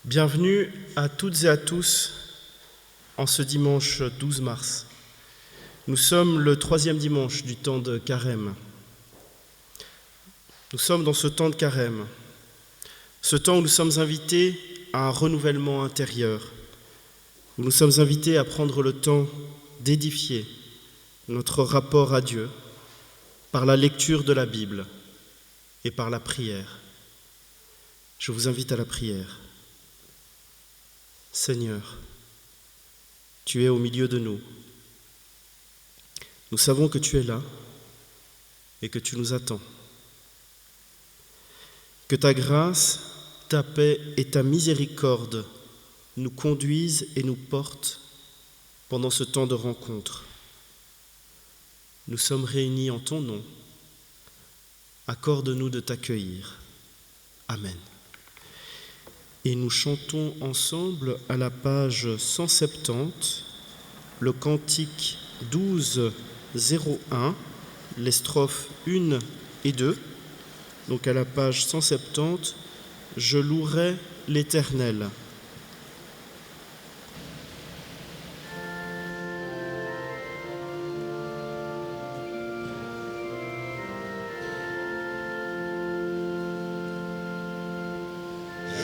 Bienvenue à toutes et à tous en ce dimanche 12 mars. Nous sommes le 3e dimanche du temps de Carême. Nous sommes dans ce temps de Carême, ce temps où nous sommes invités à un renouvellement intérieur, où nous sommes invités à prendre le temps d'édifier notre rapport à Dieu par la lecture de la Bible et par la prière. Je vous invite à la prière. Seigneur, tu es au milieu de nous. Nous savons que tu es là et que tu nous attends. Que ta grâce, ta paix et ta miséricorde nous conduisent et nous portent pendant ce temps de rencontre. Nous sommes réunis en ton nom. Accorde-nous de t'accueillir. Amen. Et nous chantons ensemble à la page 170, le cantique 12-01, les strophes 1 et 2. Donc à la page 170, je louerai l'Éternel.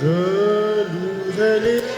Je louerai l'Éternel.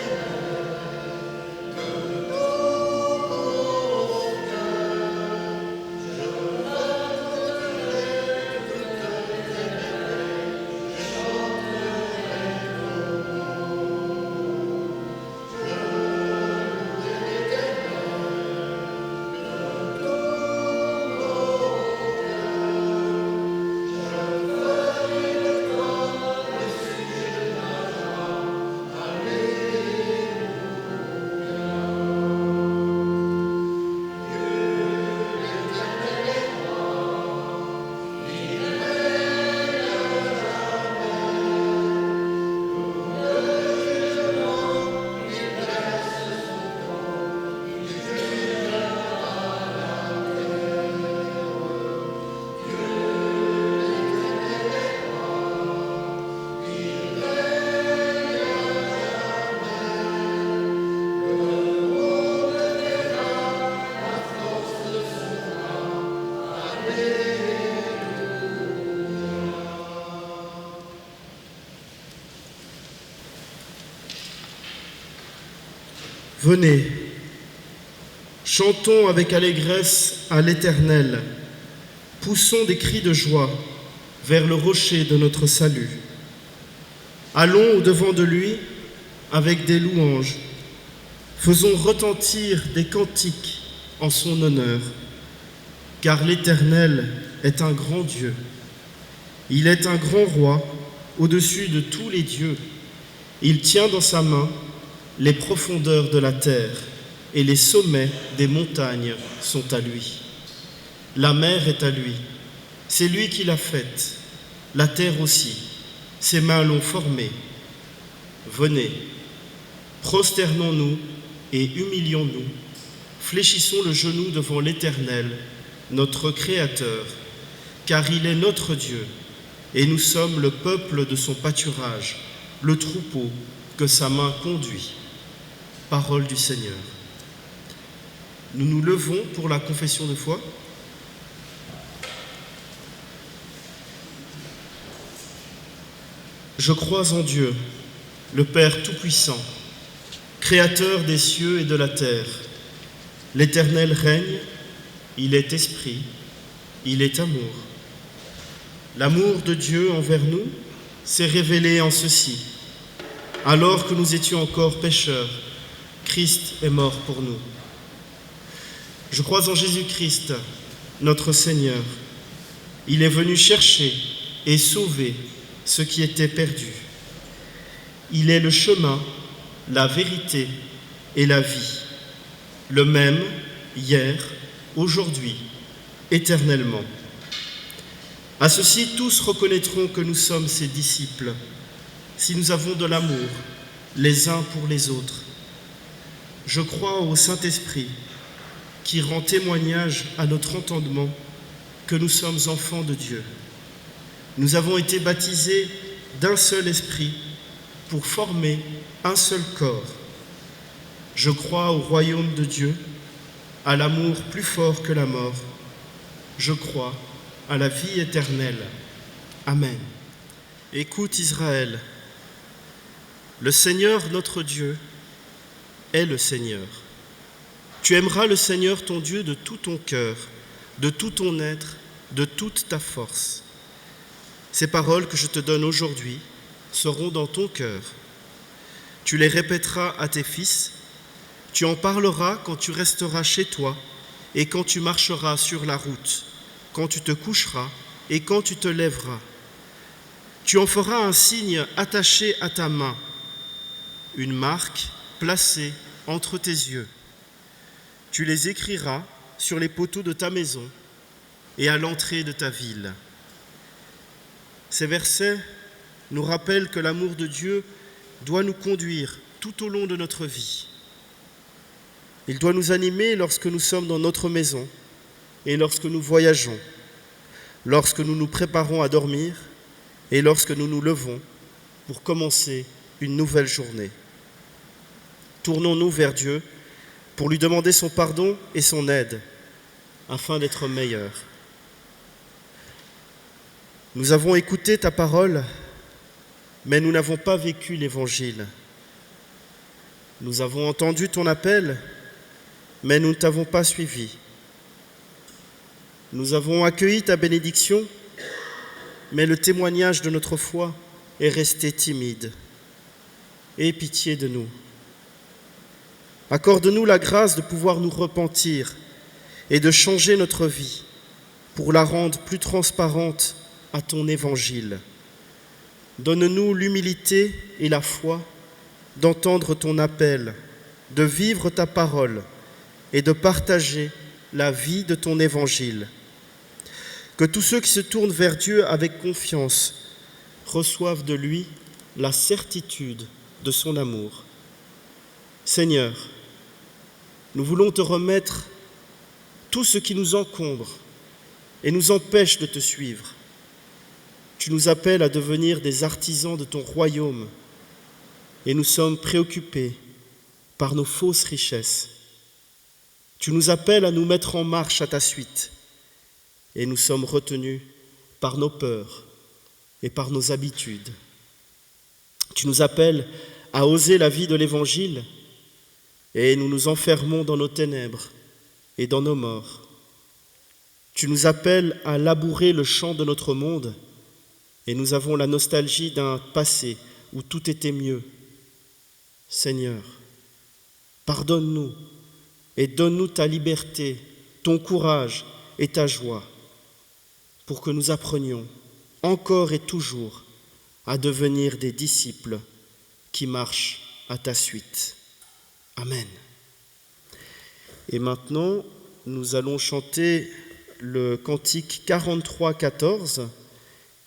Venez, chantons avec allégresse à l'Éternel, poussons des cris de joie vers le rocher de notre salut. Allons au-devant de lui avec des louanges, faisons retentir des cantiques en son honneur, car l'Éternel est un grand Dieu. Il est un grand roi au-dessus de tous les dieux. Il tient dans sa main les profondeurs de la terre et les sommets des montagnes sont à lui. La mer est à lui, c'est lui qui l'a faite, la terre aussi, ses mains l'ont formée. Venez, prosternons-nous et humilions-nous, fléchissons le genou devant l'Éternel, notre Créateur, car il est notre Dieu, et nous sommes le peuple de son pâturage, le troupeau que sa main conduit. Parole du Seigneur. Nous nous levons pour la confession de foi. Je crois en Dieu, le Père Tout-Puissant, Créateur des cieux et de la terre. L'Éternel règne, il est esprit, il est amour. L'amour de Dieu envers nous s'est révélé en ceci. Alors que nous étions encore pécheurs, Christ est mort pour nous. Je crois en Jésus-Christ, notre Seigneur. Il est venu chercher et sauver ce qui était perdu. Il est le chemin, la vérité et la vie, le même hier, aujourd'hui, éternellement. À ceci, tous reconnaîtront que nous sommes ses disciples, si nous avons de l'amour les uns pour les autres. Je crois au Saint-Esprit qui rend témoignage à notre entendement que nous sommes enfants de Dieu. Nous avons été baptisés d'un seul esprit pour former un seul corps. Je crois au royaume de Dieu, à l'amour plus fort que la mort. Je crois à la vie éternelle. Amen. Écoute Israël, le Seigneur notre Dieu est le Seigneur. Tu aimeras le Seigneur ton Dieu de tout ton cœur, de tout ton être, de toute ta force. Ces paroles que je te donne aujourd'hui seront dans ton cœur. Tu les répéteras à tes fils, tu en parleras quand tu resteras chez toi et quand tu marcheras sur la route, quand tu te coucheras et quand tu te lèveras. Tu en feras un signe attaché à ta main, une marque placée entre tes yeux. Tu les écriras sur les poteaux de ta maison et à l'entrée de ta ville. Ces versets nous rappellent que l'amour de Dieu doit nous conduire tout au long de notre vie. Il doit nous animer lorsque nous sommes dans notre maison et lorsque nous voyageons, lorsque nous nous préparons à dormir et lorsque nous nous levons pour commencer une nouvelle journée. Tournons-nous vers Dieu pour lui demander son pardon et son aide afin d'être meilleurs. Nous avons écouté ta parole, mais nous n'avons pas vécu l'Évangile. Nous avons entendu ton appel, mais nous ne t'avons pas suivi. Nous avons accueilli ta bénédiction, mais le témoignage de notre foi est resté timide. Aie pitié de nous. Accorde-nous la grâce de pouvoir nous repentir et de changer notre vie pour la rendre plus transparente à ton évangile. Donne-nous l'humilité et la foi d'entendre ton appel, de vivre ta parole et de partager la vie de ton évangile. Que tous ceux qui se tournent vers Dieu avec confiance reçoivent de lui la certitude de son amour. Seigneur, nous voulons te remettre tout ce qui nous encombre et nous empêche de te suivre. Tu nous appelles à devenir des artisans de ton royaume et nous sommes préoccupés par nos fausses richesses. Tu nous appelles à nous mettre en marche à ta suite et nous sommes retenus par nos peurs et par nos habitudes. Tu nous appelles à oser la vie de l'Évangile et nous nous enfermons dans nos ténèbres et dans nos morts. Tu nous appelles à labourer le champ de notre monde et nous avons la nostalgie d'un passé où tout était mieux. Seigneur, pardonne-nous et donne-nous ta liberté, ton courage et ta joie pour que nous apprenions encore et toujours à devenir des disciples qui marchent à ta suite. Amen. Et maintenant, nous allons chanter le cantique 43-14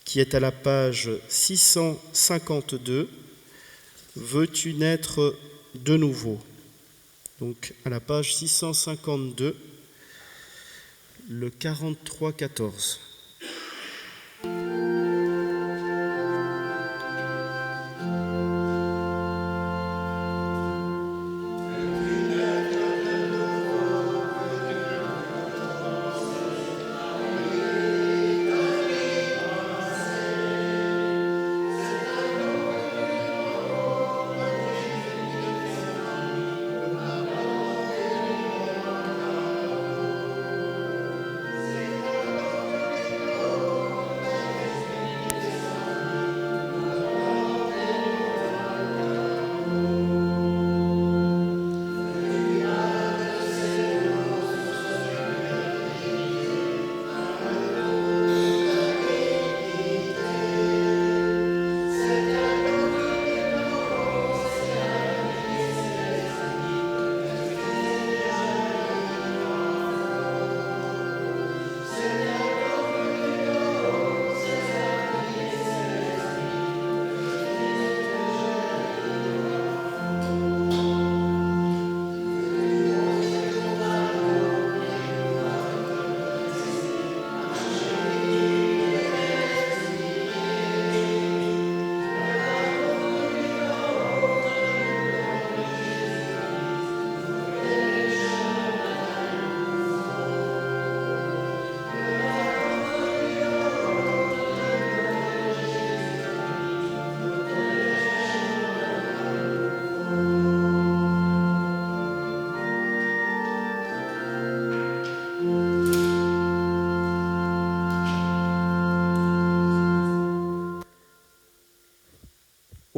qui est à la page 652. Veux-tu naître de nouveau? Donc à la page 652, le 43-14.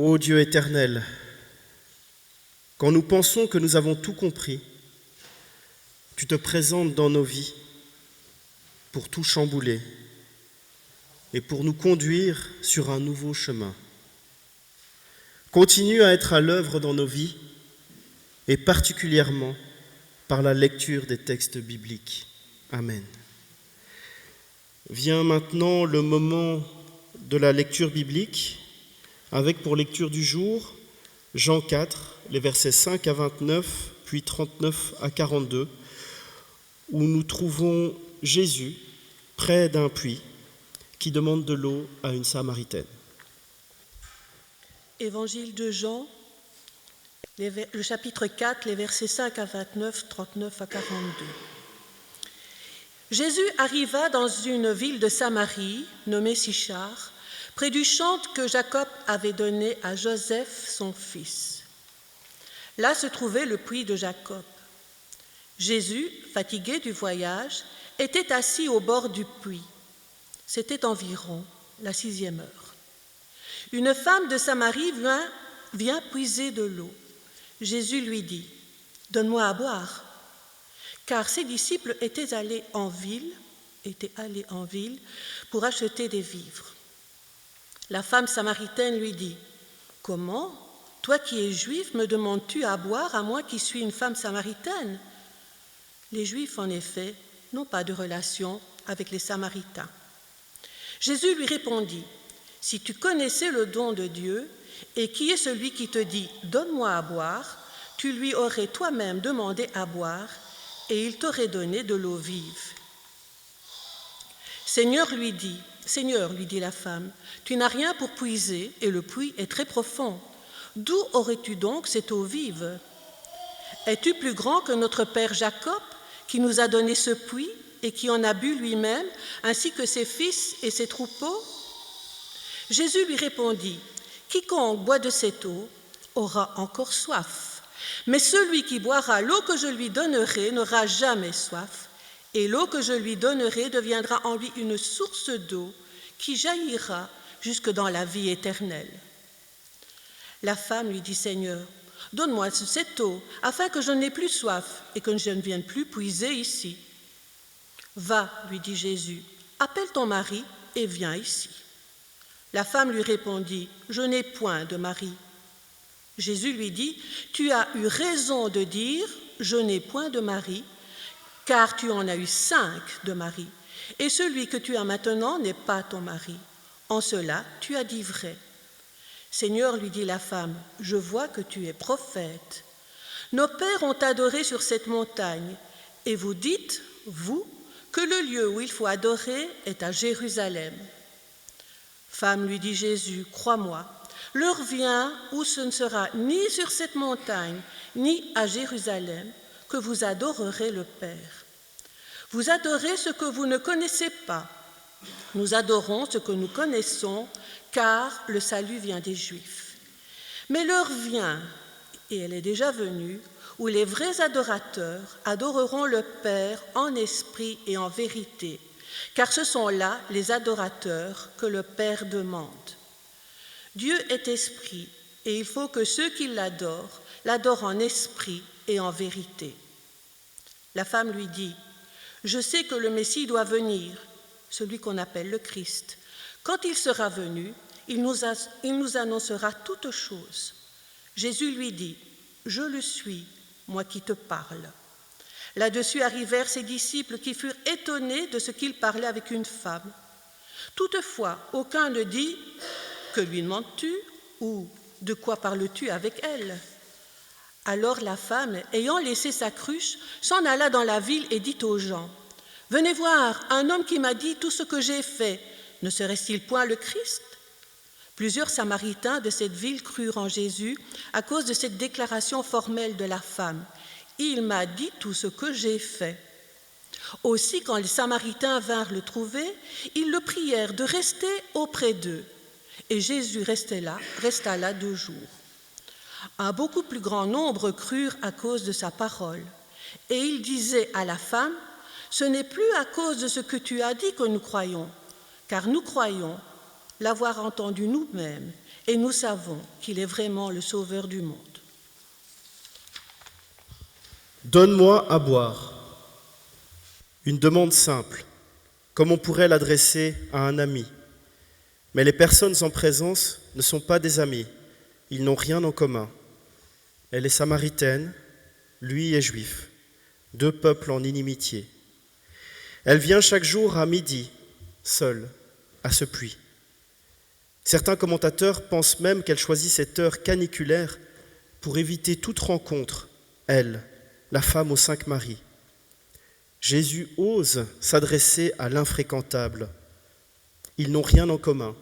Ô Dieu éternel, quand nous pensons que nous avons tout compris, tu te présentes dans nos vies pour tout chambouler et pour nous conduire sur un nouveau chemin. Continue à être à l'œuvre dans nos vies et particulièrement par la lecture des textes bibliques. Amen. Vient maintenant le moment de la lecture biblique avec pour lecture du jour Jean 4, les versets 5 à 29, puis 39 à 42, où nous trouvons Jésus près d'un puits qui demande de l'eau à une Samaritaine. Évangile de Jean, le chapitre 4, les versets 5 à 29, 39 à 42. Jésus arriva dans une ville de Samarie, nommée Sychar, près du champ que Jacob avait donné à Joseph, son fils. Là se trouvait le puits de Jacob. Jésus, fatigué du voyage, était assis au bord du puits. C'était environ la 6e heure. Une femme de Samarie vient puiser de l'eau. Jésus lui dit « Donne-moi à boire ». Car ses disciples étaient allés en ville pour acheter des vivres. La femme samaritaine lui dit « Comment, toi qui es juif, me demandes-tu à boire à moi qui suis une femme samaritaine ?» Les Juifs, en effet, n'ont pas de relation avec les Samaritains. Jésus lui répondit « Si tu connaissais le don de Dieu et qui est celui qui te dit « Donne-moi à boire », tu lui aurais toi-même demandé à boire et il t'aurait donné de l'eau vive. Seigneur, lui dit la femme, tu n'as rien pour puiser et le puits est très profond. D'où aurais-tu donc cette eau vive? Es-tu plus grand que notre père Jacob, qui nous a donné ce puits et qui en a bu lui-même, ainsi que ses fils et ses troupeaux? Jésus lui répondit, quiconque boit de cette eau aura encore soif, mais celui qui boira l'eau que je lui donnerai n'aura jamais soif, et l'eau que je lui donnerai deviendra en lui une source d'eau qui jaillira jusque dans la vie éternelle. La femme lui dit, Seigneur, donne-moi cette eau, afin que je n'ai plus soif et que je ne vienne plus puiser ici. Va, lui dit Jésus, appelle ton mari et viens ici. La femme lui répondit, je n'ai point de mari. Jésus lui dit, tu as eu raison de dire, je n'ai point de mari, car tu en as eu 5 de maris, et celui que tu as maintenant n'est pas ton mari. En cela, tu as dit vrai. Seigneur, lui dit la femme, je vois que tu es prophète. Nos pères ont adoré sur cette montagne, et vous dites, vous, que le lieu où il faut adorer est à Jérusalem. Femme, lui dit Jésus, crois-moi, l'heure vient où ce ne sera ni sur cette montagne, ni à Jérusalem, que vous adorerez le Père. Vous adorez ce que vous ne connaissez pas. Nous adorons ce que nous connaissons, car le salut vient des Juifs. Mais l'heure vient, et elle est déjà venue, où les vrais adorateurs adoreront le Père en esprit et en vérité, car ce sont là les adorateurs que le Père demande. Dieu est esprit, et il faut que ceux qui l'adorent en esprit et en vérité. La femme lui dit, « Je sais que le Messie doit venir, celui qu'on appelle le Christ. Quand il sera venu, il nous annoncera toutes choses. » Jésus lui dit, « Je le suis, moi qui te parle. » Là-dessus arrivèrent ses disciples qui furent étonnés de ce qu'il parlait avec une femme. Toutefois, aucun ne dit « Que lui demandes-tu » ou « De quoi parles-tu avec elle ?» Alors la femme, ayant laissé sa cruche, s'en alla dans la ville et dit aux gens, « Venez voir, un homme qui m'a dit tout ce que j'ai fait, ne serait-il point le Christ ?» Plusieurs Samaritains de cette ville crurent en Jésus à cause de cette déclaration formelle de la femme. « Il m'a dit tout ce que j'ai fait. » Aussi, quand les Samaritains vinrent le trouver, ils le prièrent de rester auprès d'eux. Et Jésus resta là 2 jours. Un beaucoup plus grand nombre crurent à cause de sa parole. Et il disait à la femme, « Ce n'est plus à cause de ce que tu as dit que nous croyons, car nous croyons l'avoir entendu nous-mêmes, et nous savons qu'il est vraiment le Sauveur du monde. Donne-moi à boire. Une demande simple, comme on pourrait l'adresser à un ami. Mais les personnes en présence ne sont pas des amis, ils n'ont rien en commun. Elle est samaritaine, lui est juif, deux peuples en inimitié. Elle vient chaque jour à midi, seule, à ce puits. Certains commentateurs pensent même qu'elle choisit cette heure caniculaire pour éviter toute rencontre, elle, la femme aux 5 maris. Jésus ose s'adresser à l'infréquentable. Ils n'ont rien en commun,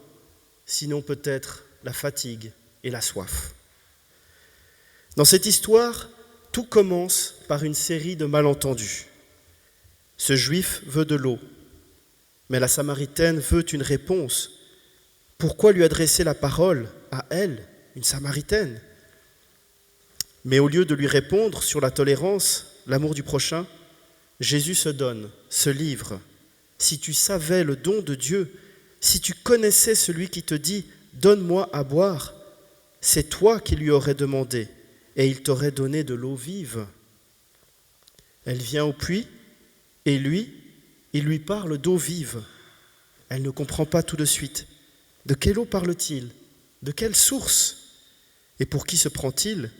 sinon peut-être la fatigue et la soif. Dans cette histoire, tout commence par une série de malentendus. Ce juif veut de l'eau, mais la samaritaine veut une réponse. Pourquoi lui adresser la parole à elle, une samaritaine ? Mais au lieu de lui répondre sur la tolérance, l'amour du prochain, Jésus se donne, se livre. Si tu savais le don de Dieu, si tu connaissais celui qui te dit « Donne-moi à boire », c'est toi qui lui aurais demandé et il t'aurait donné de l'eau vive. Elle vient au puits et lui, il lui parle d'eau vive. Elle ne comprend pas tout de suite. De quelle eau parle-t-il ? De quelle source ? Et pour qui se prend-il ?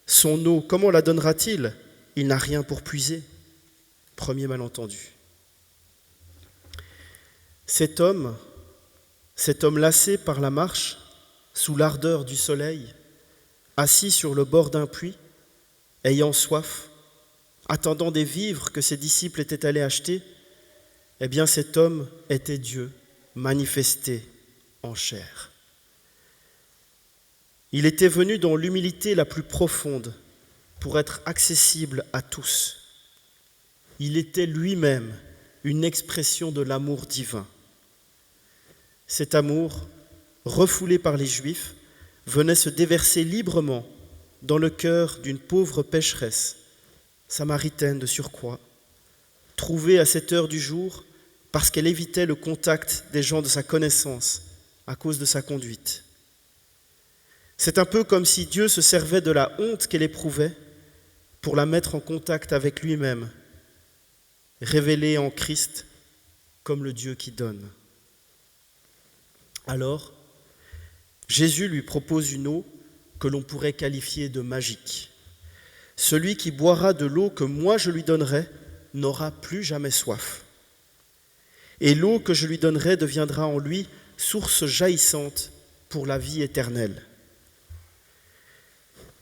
Son eau, comment la donnera-t-il ? Il n'a rien pour puiser. Premier malentendu. Cet homme lassé par la marche, sous l'ardeur du soleil, assis sur le bord d'un puits, ayant soif, attendant des vivres que ses disciples étaient allés acheter, eh bien cet homme était Dieu manifesté en chair. Il était venu dans l'humilité la plus profonde pour être accessible à tous. Il était lui-même une expression de l'amour divin. Cet amour, refoulé par les Juifs, venait se déverser librement dans le cœur d'une pauvre pécheresse, samaritaine de surcroît, trouvée à cette heure du jour parce qu'elle évitait le contact des gens de sa connaissance à cause de sa conduite. C'est un peu comme si Dieu se servait de la honte qu'elle éprouvait pour la mettre en contact avec lui-même, révélé en Christ comme le Dieu qui donne. Alors, Jésus lui propose une eau que l'on pourrait qualifier de magique. Celui qui boira de l'eau que moi je lui donnerai n'aura plus jamais soif. Et l'eau que je lui donnerai deviendra en lui source jaillissante pour la vie éternelle.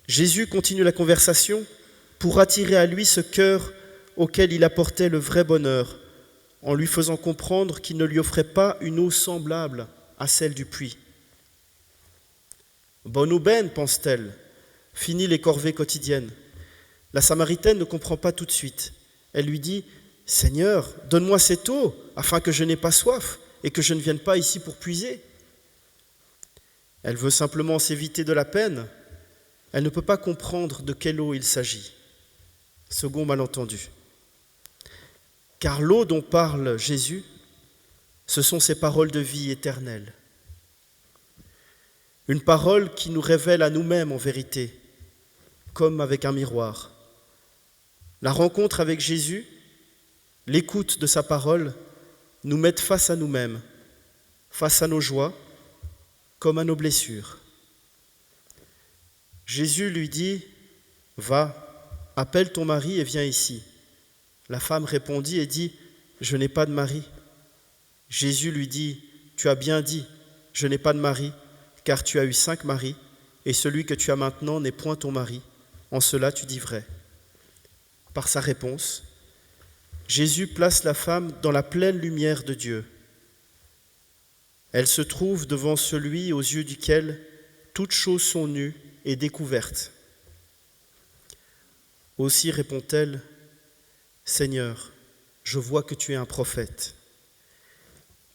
Jésus continue la conversation pour attirer à lui ce cœur auquel il apportait le vrai bonheur, en lui faisant comprendre qu'il ne lui offrait pas une eau semblable à celle du puits. Bonne aubaine, pense-t-elle, fini les corvées quotidiennes. La Samaritaine ne comprend pas tout de suite. Elle lui dit « Seigneur, donne-moi cette eau, afin que je n'ai pas soif et que je ne vienne pas ici pour puiser. » Elle veut simplement s'éviter de la peine. Elle ne peut pas comprendre de quelle eau il s'agit. Second malentendu. Car l'eau dont parle Jésus, ce sont ses paroles de vie éternelle. Une parole qui nous révèle à nous-mêmes en vérité, comme avec un miroir. La rencontre avec Jésus, l'écoute de sa parole, nous mettent face à nous-mêmes, face à nos joies, comme à nos blessures. Jésus lui dit « Va, appelle ton mari et viens ici. » La femme répondit et dit « Je n'ai pas de mari. » Jésus lui dit « Tu as bien dit, je n'ai pas de mari, car tu as eu 5 maris, et celui que tu as maintenant n'est point ton mari. En cela tu dis vrai. » Par sa réponse, Jésus place la femme dans la pleine lumière de Dieu. Elle se trouve devant celui aux yeux duquel toutes choses sont nues et découvertes. Aussi répond-elle, « Seigneur, je vois que tu es un prophète. »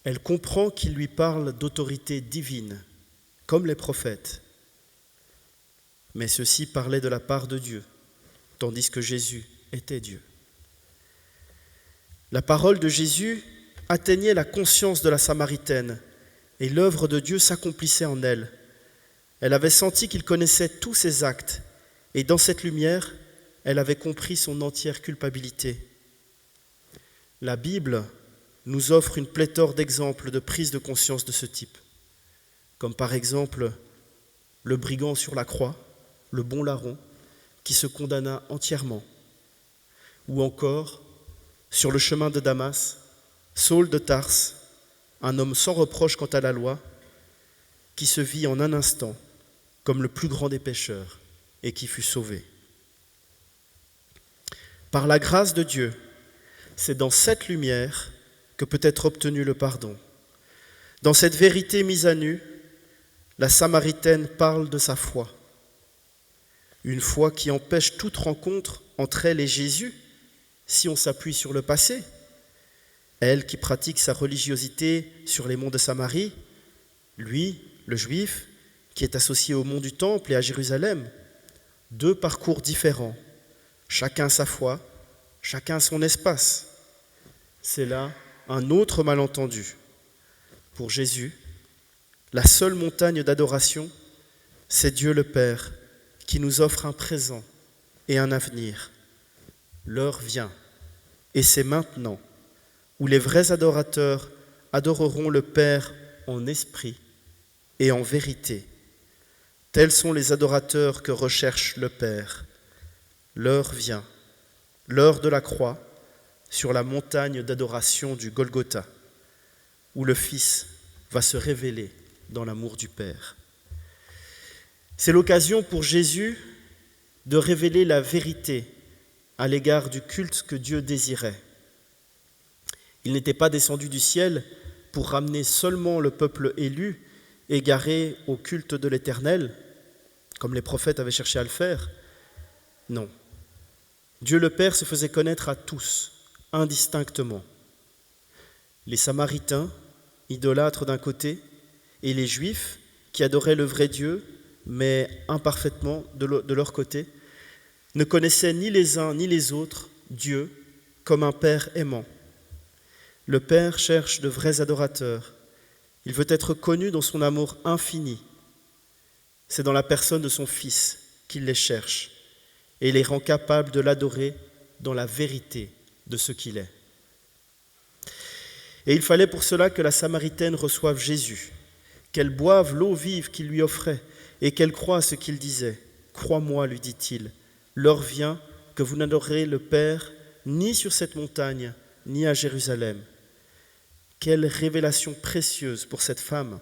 Elle comprend qu'il lui parle d'autorité divine, comme les prophètes. Mais ceux-ci parlaient de la part de Dieu, tandis que Jésus était Dieu. La parole de Jésus atteignait la conscience de la Samaritaine et l'œuvre de Dieu s'accomplissait en elle. Elle avait senti qu'il connaissait tous ses actes, et dans cette lumière, elle avait compris son entière culpabilité. La Bible nous offre une pléthore d'exemples de prise de conscience de ce type, comme par exemple le brigand sur la croix, le bon larron, qui se condamna entièrement, ou encore, sur le chemin de Damas, Saul de Tarse, un homme sans reproche quant à la loi, qui se vit en un instant comme le plus grand des pécheurs et qui fut sauvé. Par la grâce de Dieu, c'est dans cette lumière que peut être obtenu le pardon. Dans cette vérité mise à nu, la Samaritaine parle de sa foi. Une foi qui empêche toute rencontre entre elle et Jésus, si on s'appuie sur le passé. Elle qui pratique sa religiosité sur les monts de Samarie, lui, le juif, qui est associé au mont du Temple et à Jérusalem. Deux parcours différents, chacun sa foi, chacun son espace. C'est là un autre malentendu. Pour Jésus, la seule montagne d'adoration, c'est Dieu le Père qui nous offre un présent et un avenir. L'heure vient, et c'est maintenant, où les vrais adorateurs adoreront le Père en esprit et en vérité. Tels sont les adorateurs que recherche le Père. L'heure vient, l'heure de la croix, sur la montagne d'adoration du Golgotha, où le Fils va se révéler dans l'amour du Père. C'est l'occasion pour Jésus de révéler la vérité à l'égard du culte que Dieu désirait. Il n'était pas descendu du ciel pour ramener seulement le peuple élu, égaré au culte de l'Éternel, comme les prophètes avaient cherché à le faire. Non. Dieu le Père se faisait connaître à tous, indistinctement. Les Samaritains, idolâtres d'un côté, et les Juifs, qui adoraient le vrai Dieu, mais imparfaitement de leur côté, ne connaissaient ni les uns ni les autres Dieu comme un Père aimant. Le Père cherche de vrais adorateurs. Il veut être connu dans son amour infini. C'est dans la personne de son Fils qu'il les cherche et les rend capables de l'adorer dans la vérité de ce qu'il est. Et il fallait pour cela que la Samaritaine reçoive Jésus, qu'elle boive l'eau vive qu'il lui offrait et qu'elle croie ce qu'il disait. « Crois-moi, lui dit-il, l'heure vient que vous n'adorerez le Père ni sur cette montagne, ni à Jérusalem. » Quelle révélation précieuse pour cette femme.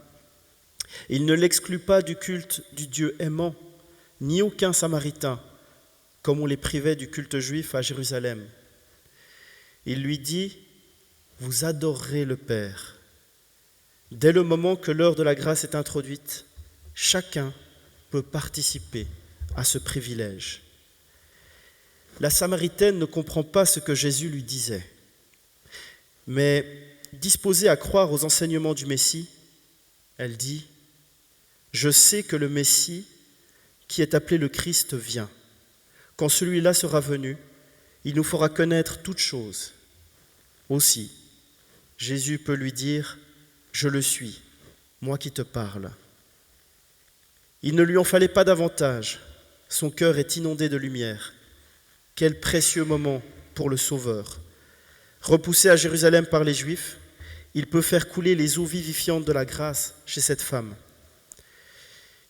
Il ne l'exclut pas du culte du Dieu aimant, ni aucun Samaritain, comme on les privait du culte juif à Jérusalem. Il lui dit, vous adorerez le Père. Dès le moment que l'heure de la grâce est introduite, chacun peut participer à ce privilège. La Samaritaine ne comprend pas ce que Jésus lui disait, mais disposée à croire aux enseignements du Messie, elle dit « Je sais que le Messie, qui est appelé le Christ, vient. Quand celui-là sera venu, il nous fera connaître toutes choses. Aussi, Jésus peut lui dire « Je le suis, moi qui te parle. » Il ne lui en fallait pas davantage. Son cœur est inondé de lumière. Quel précieux moment pour le Sauveur. Repoussé à Jérusalem par les Juifs, il peut faire couler les eaux vivifiantes de la grâce chez cette femme.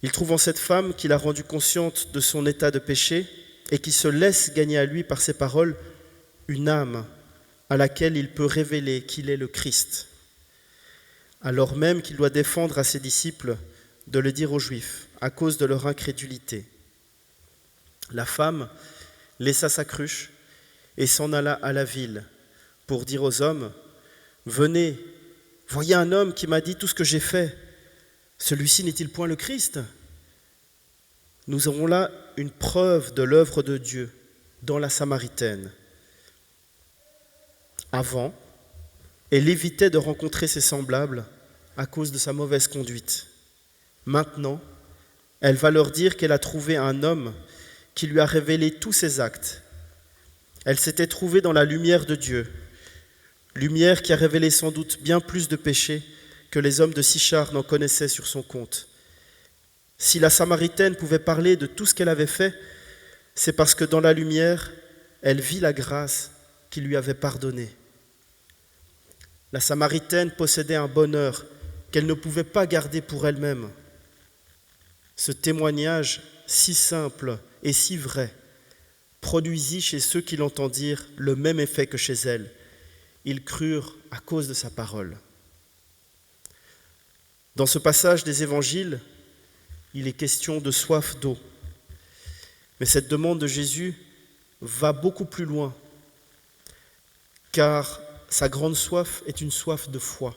Il trouve en cette femme qui l'a rendue consciente de son état de péché et qui se laisse gagner à lui par ses paroles une âme à laquelle il peut révéler qu'il est le Christ, alors même qu'il doit défendre à ses disciples de le dire aux Juifs à cause de leur incrédulité. La femme laissa sa cruche et s'en alla à la ville pour dire aux hommes « Venez, voyez un homme qui m'a dit tout ce que j'ai fait. Celui-ci n'est-il point le Christ ?» Nous avons là une preuve de l'œuvre de Dieu dans la Samaritaine. Avant, elle évitait de rencontrer ses semblables à cause de sa mauvaise conduite. Maintenant, elle va leur dire qu'elle a trouvé un homme qui lui a révélé tous ses actes. Elle s'était trouvée dans la lumière de Dieu, lumière qui a révélé sans doute bien plus de péchés que les hommes de Sichar n'en connaissaient sur son compte. Si la Samaritaine pouvait parler de tout ce qu'elle avait fait, c'est parce que dans la lumière, elle vit la grâce qui lui avait pardonné. La Samaritaine possédait un bonheur qu'elle ne pouvait pas garder pour elle-même. Ce témoignage si simple et si vrai produisit chez ceux qui l'entendirent le même effet que chez elle. Ils crurent à cause de sa parole. Dans ce passage des évangiles, il est question de soif d'eau. Mais cette demande de Jésus va beaucoup plus loin, car sa grande soif est une soif de foi.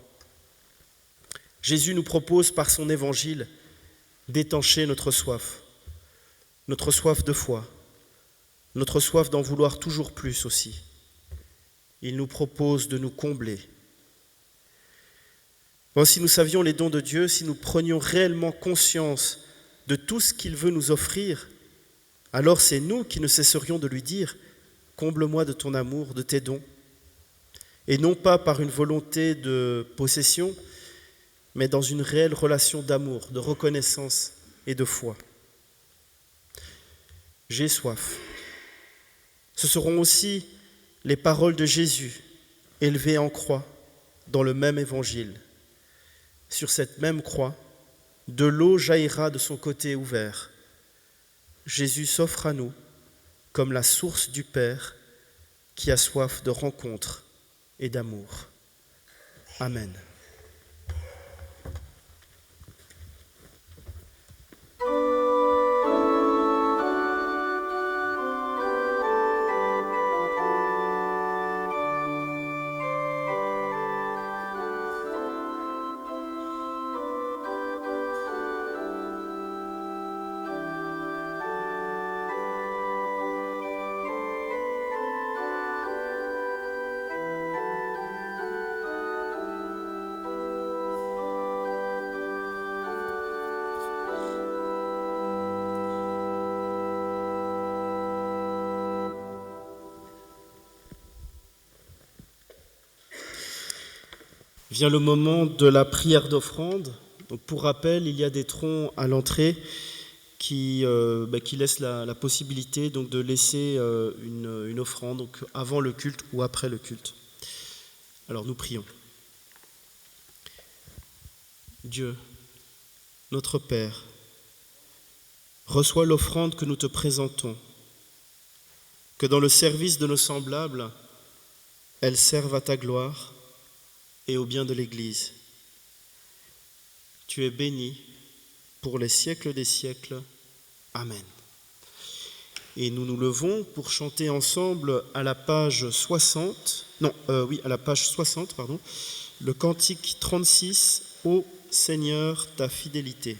Jésus nous propose par son évangile d'étancher notre soif de foi, notre soif d'en vouloir toujours plus aussi. Il nous propose de nous combler. Si nous savions les dons de Dieu, si nous prenions réellement conscience de tout ce qu'il veut nous offrir, alors c'est nous qui ne cesserions de lui dire « Comble-moi de ton amour, de tes dons », et non pas par une volonté de possession, mais dans une réelle relation d'amour, de reconnaissance et de foi. J'ai soif. Ce seront aussi les paroles de Jésus, élevées en croix, dans le même évangile. Sur cette même croix, de l'eau jaillira de son côté ouvert. Jésus s'offre à nous comme la source du Père qui a soif de rencontre et d'amour. Amen. Vient le moment de la prière d'offrande. Donc pour rappel, il y a des troncs à l'entrée qui laissent la possibilité donc, de laisser une offrande donc, avant le culte ou après le culte. Alors nous prions. Dieu, notre Père, reçois l'offrande que nous te présentons, que dans le service de nos semblables, elle serve à ta gloire et au bien de l'Église. Tu es béni pour les siècles des siècles. Amen. Et nous nous levons pour chanter ensemble à la page 60, le cantique 36, Ô Seigneur, ta fidélité.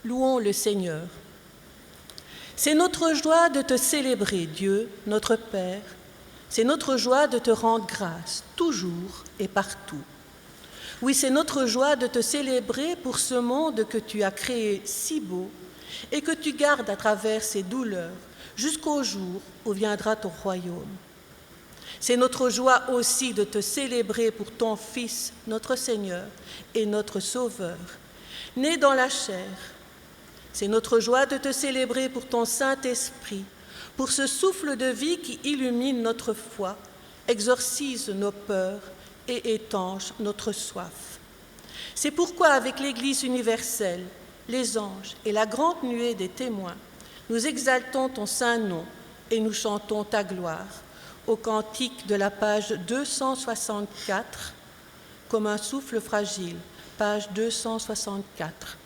Louons le Seigneur. C'est notre joie de te célébrer, Dieu, notre Père. C'est notre joie de te rendre grâce, toujours et partout. Oui, c'est notre joie de te célébrer pour ce monde que tu as créé si beau et que tu gardes à travers ses douleurs jusqu'au jour où viendra ton royaume. C'est notre joie aussi de te célébrer pour ton Fils, notre Seigneur et notre Sauveur, né dans la chair. C'est notre joie de te célébrer pour ton Saint-Esprit, pour ce souffle de vie qui illumine notre foi, exorcise nos peurs et étanche notre soif. C'est pourquoi, avec l'Église universelle, les anges et la grande nuée des témoins, nous exaltons ton saint nom et nous chantons ta gloire au cantique de la page 264, comme un souffle fragile, page 264.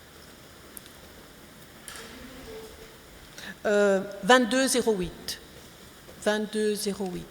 2208. 2208.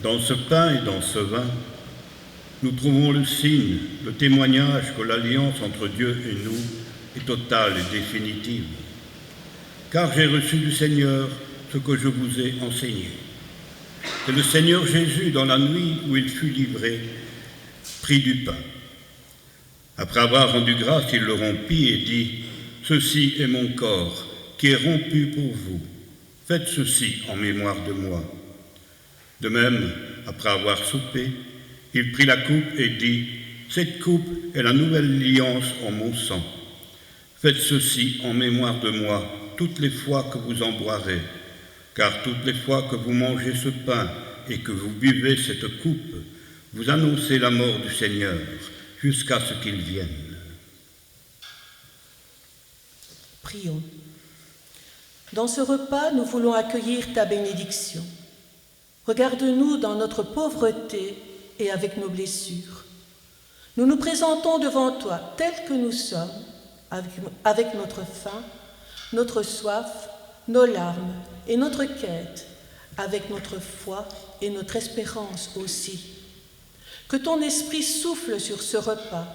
Dans ce pain et dans ce vin, nous trouvons le signe, le témoignage que l'alliance entre Dieu et nous est totale et définitive. Car j'ai reçu du Seigneur ce que je vous ai enseigné. C'est le Seigneur Jésus, dans la nuit où il fut livré, prit du pain. Après avoir rendu grâce, il le rompit et dit : « Ceci est mon corps, qui est rompu pour vous. Faites ceci en mémoire de moi. » De même, après avoir soupé, il prit la coupe et dit : « Cette coupe est la nouvelle alliance en mon sang. Faites ceci en mémoire de moi toutes les fois que vous en boirez, car toutes les fois que vous mangez ce pain et que vous buvez cette coupe, vous annoncez la mort du Seigneur jusqu'à ce qu'il vienne. » Prions. Dans ce repas, nous voulons accueillir ta bénédiction. Regarde-nous dans notre pauvreté et avec nos blessures. Nous nous présentons devant toi tels que nous sommes, avec notre faim, notre soif, nos larmes et notre quête, avec notre foi et notre espérance aussi. Que ton esprit souffle sur ce repas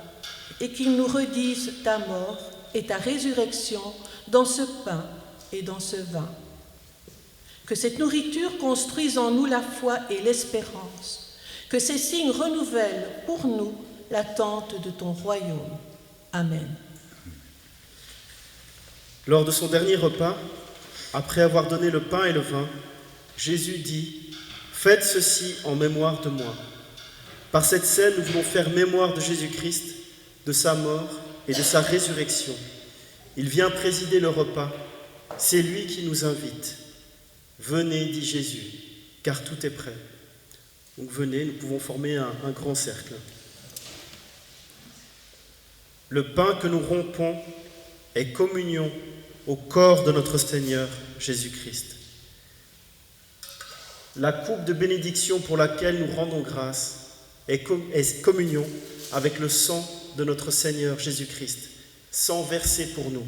et qu'il nous redise ta mort et ta résurrection dans ce pain et dans ce vin. Que cette nourriture construise en nous la foi et l'espérance, que ces signes renouvellent pour nous l'attente de ton royaume. Amen. Lors de son dernier repas, après avoir donné le pain et le vin, Jésus dit : « Faites ceci en mémoire de moi. Par cette scène, nous voulons faire mémoire de Jésus-Christ, de sa mort et de sa résurrection. Il vient présider le repas. C'est lui qui nous invite. Venez, dit Jésus, car tout est prêt. Donc venez, nous pouvons former un grand cercle. Le pain que nous rompons est communion au corps de notre Seigneur Jésus-Christ. La coupe de bénédiction pour laquelle nous rendons grâce est communion avec le sang de notre Seigneur Jésus-Christ, sang versé pour nous.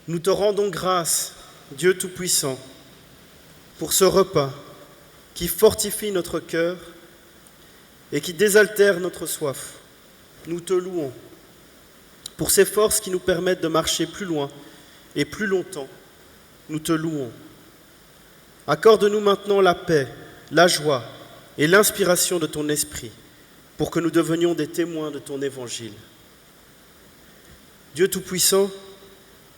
Nous te rendons grâce, Dieu Tout-Puissant, pour ce repas qui fortifie notre cœur et qui désaltère notre soif. Nous te louons pour ces forces qui nous permettent de marcher plus loin et plus longtemps. Nous te louons. Accorde-nous maintenant la paix, la joie et l'inspiration de ton esprit pour que nous devenions des témoins de ton évangile. Dieu Tout-Puissant,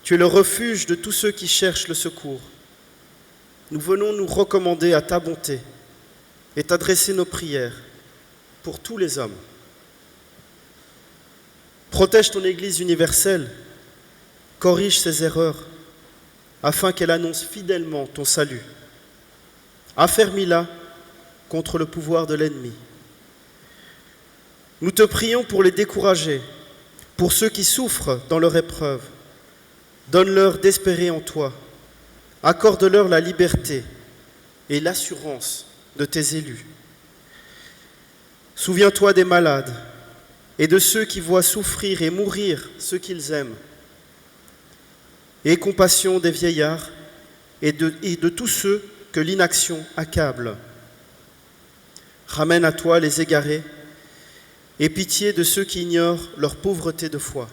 tu es le refuge de tous ceux qui cherchent le secours. Nous venons nous recommander à ta bonté et t'adresser nos prières pour tous les hommes. Protège ton Église universelle, corrige ses erreurs, afin qu'elle annonce fidèlement ton salut. Affermis-la contre le pouvoir de l'ennemi. Nous te prions pour les décourager, pour ceux qui souffrent dans leur épreuve. Donne-leur d'espérer en toi. Accorde-leur la liberté et l'assurance de tes élus. Souviens-toi des malades et de ceux qui voient souffrir et mourir ceux qu'ils aiment. Aie compassion des vieillards et de tous ceux que l'inaction accable. Ramène à toi les égarés et pitié de ceux qui ignorent leur pauvreté de foi.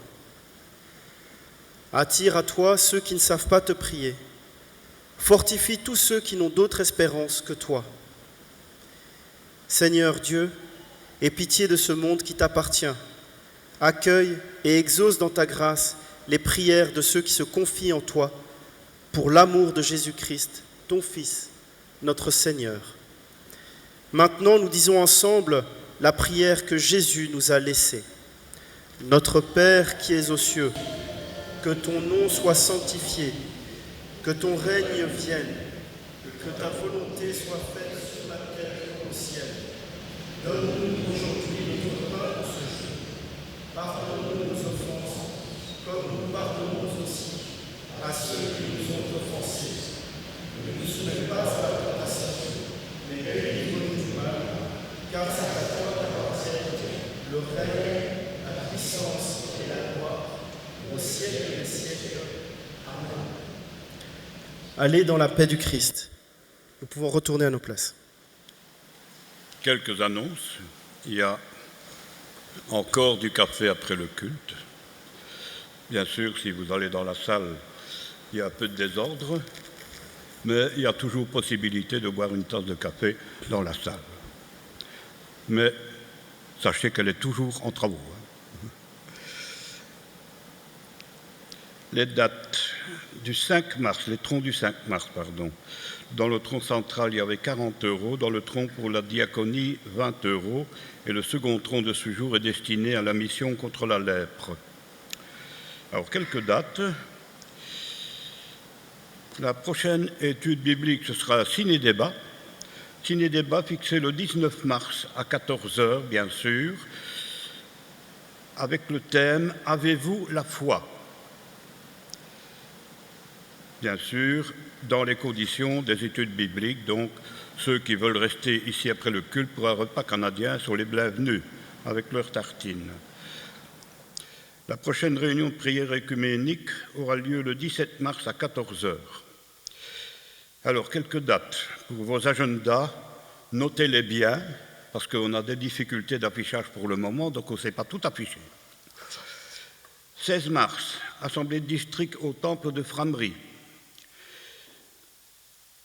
Attire à toi ceux qui ne savent pas te prier. Fortifie tous ceux qui n'ont d'autre espérance que toi. Seigneur Dieu, aie pitié de ce monde qui t'appartient. Accueille et exauce dans ta grâce les prières de ceux qui se confient en toi pour l'amour de Jésus-Christ, ton Fils, notre Seigneur. Maintenant, nous disons ensemble la prière que Jésus nous a laissée. Notre Père qui es aux cieux, que ton nom soit sanctifié, que ton règne vienne, que ta volonté soit faite sur la terre comme au ciel. Donne-nous aujourd'hui notre pain de ce jour. Pardonne Allez dans la paix du Christ. Nous pouvons retourner à nos places. Quelques annonces. Il y a encore du café après le culte. Bien sûr, si vous allez dans la salle, il y a un peu de désordre, mais il y a toujours possibilité de boire une tasse de café dans la salle. Mais sachez qu'elle est toujours en travaux. Les dates du 5 mars, les troncs du 5 mars, pardon. Dans le tronc central, il y avait 40 €, dans le tronc pour la diaconie, 20 €, et le second tronc de ce jour est destiné à la mission contre la lèpre. Alors, quelques dates. La prochaine étude biblique, ce sera ciné-débat. Ciné-débat fixé le 19 mars à 14 h, bien sûr, avec le thème « Avez-vous la foi ?» Bien sûr, dans les conditions des études bibliques, donc ceux qui veulent rester ici après le culte pour un repas canadien sont les bienvenus avec leurs tartines. La prochaine réunion de prière écuménique aura lieu le 17 mars à 14 h. Alors, quelques dates pour vos agendas, notez-les bien, parce qu'on a des difficultés d'affichage pour le moment, donc on ne sait pas tout afficher. 16 mars, Assemblée de district au Temple de Frameries.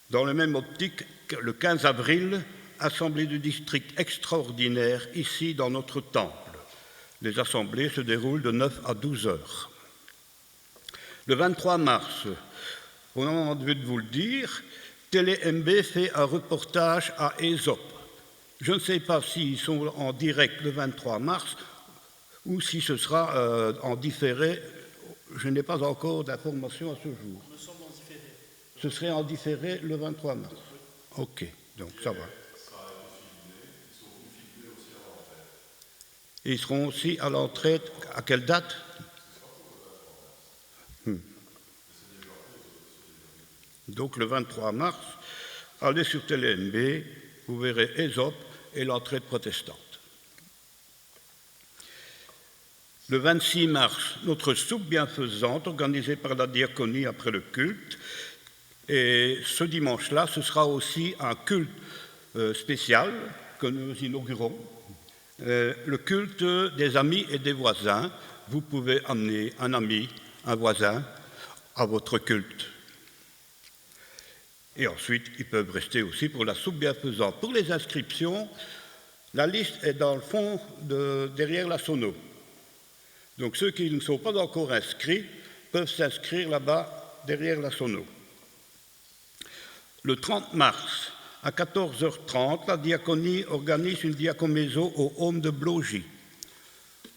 Dans la même optique, le 15 avril, Assemblée du district extraordinaire, ici dans notre temple. Les assemblées se déroulent de 9 à 12 h. Le 23 mars, on a envie de vous le dire, Télé-MB fait un reportage à Ésope. Je ne sais pas s'ils sont en direct le 23 mars ou si ce sera en différé. Je n'ai pas encore d'informations à ce jour. Nous sommes en différé. Ce serait en différé le 23 mars. Ok, donc ça va. Ils seront aussi à l'entrée. À quelle date? Donc le 23 mars, allez sur Télé-MB, vous verrez Ésope et l'entrée protestante. Le 26 mars, notre soupe bienfaisante organisée par la diaconie après le culte. Et ce dimanche-là, ce sera aussi un culte spécial que nous inaugurons. Le culte des amis et des voisins. Vous pouvez amener un ami, un voisin à votre culte. Et ensuite, ils peuvent rester aussi pour la soupe bienfaisante. Pour les inscriptions, la liste est dans le fond derrière la sono. Donc ceux qui ne sont pas encore inscrits peuvent s'inscrire là-bas derrière la sono. Le 30 mars, à 14 h 30, la diaconie organise une diacoméso au Home de Blogy.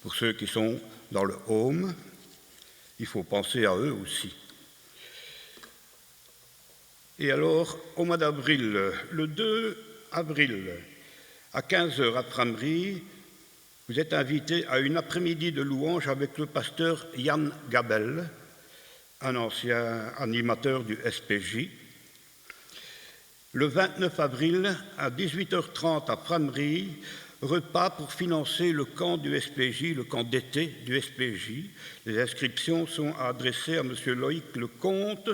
Pour ceux qui sont dans le Home, il faut penser à eux aussi. Et alors, au mois d'avril, le 2 avril, à 15 h à Frameries, vous êtes invités à une après-midi de louange avec le pasteur Yann Gabel, un ancien animateur du SPJ. Le 29 avril, à 18 h 30 à Frameries, repas pour financer le camp du SPJ, le camp d'été du SPJ. Les inscriptions sont adressées à M. Loïc Lecomte,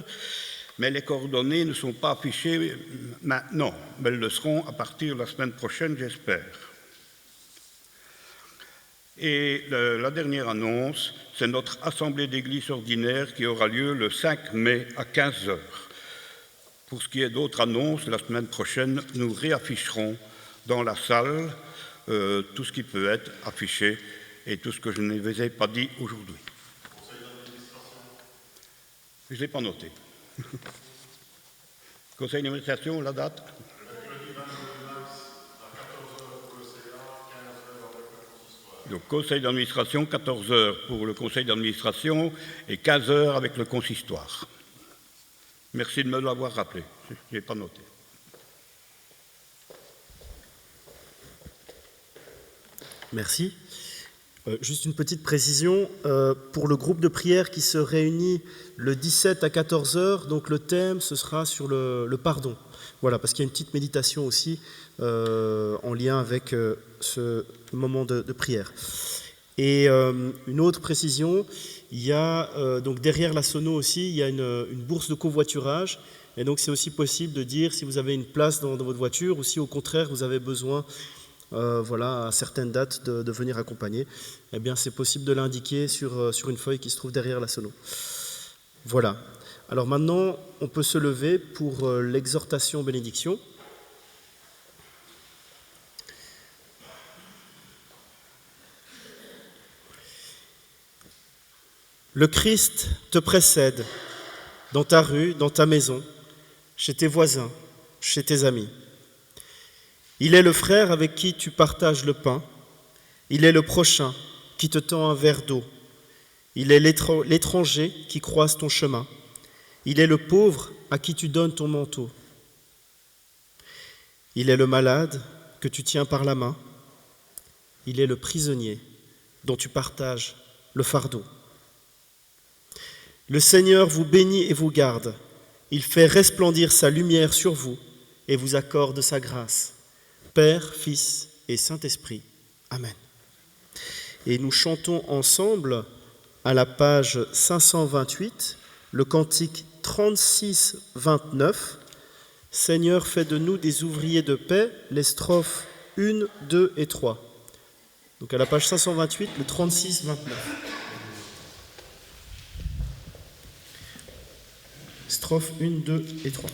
mais les coordonnées ne sont pas affichées maintenant, mais elles le seront à partir de la semaine prochaine, j'espère. Et la dernière annonce, c'est notre assemblée d'église ordinaire qui aura lieu le 5 mai à 15 h. Pour ce qui est d'autres annonces, la semaine prochaine, nous réafficherons dans la salle tout ce qui peut être affiché et tout ce que je ne vous ai pas dit aujourd'hui. Conseil d'administration. Je ne l'ai pas noté. Conseil d'administration, la date? Mercredi 22 mars à 14 h pour le CA, 15 h avec le consistoire. Donc, conseil d'administration, 14 h pour le conseil d'administration et 15 h avec le consistoire. Merci de me l'avoir rappelé, je n'ai pas noté. Merci. Juste une petite précision, pour le groupe de prière qui se réunit le 17 à 14h, donc le thème, ce sera sur le pardon. Voilà, parce qu'il y a une petite méditation aussi en lien avec ce moment de prière. Et une autre précision, il y a donc derrière la sono aussi, il y a une bourse de covoiturage. Et donc c'est aussi possible de dire si vous avez une place dans votre voiture ou si au contraire vous avez besoin à certaines dates de venir accompagner, eh bien c'est possible de l'indiquer sur une feuille qui se trouve derrière la sono. Voilà. Alors maintenant, on peut se lever pour l'exhortation bénédiction. Le Christ te précède dans ta rue, dans ta maison, chez tes voisins, chez tes amis. Il est le frère avec qui tu partages le pain. Il est le prochain qui te tend un verre d'eau. Il est l'étranger qui croise ton chemin. Il est le pauvre à qui tu donnes ton manteau. Il est le malade que tu tiens par la main. Il est le prisonnier dont tu partages le fardeau. Le Seigneur vous bénit et vous garde. Il fait resplendir sa lumière sur vous et vous accorde sa grâce. Père, Fils et Saint-Esprit. Amen. Et nous chantons ensemble à la page 528, le cantique 36-29. Seigneur, fais de nous des ouvriers de paix, les strophes 1, 2 et 3. Donc à la page 528, le 36-29. Strophes 1, 2 et 3.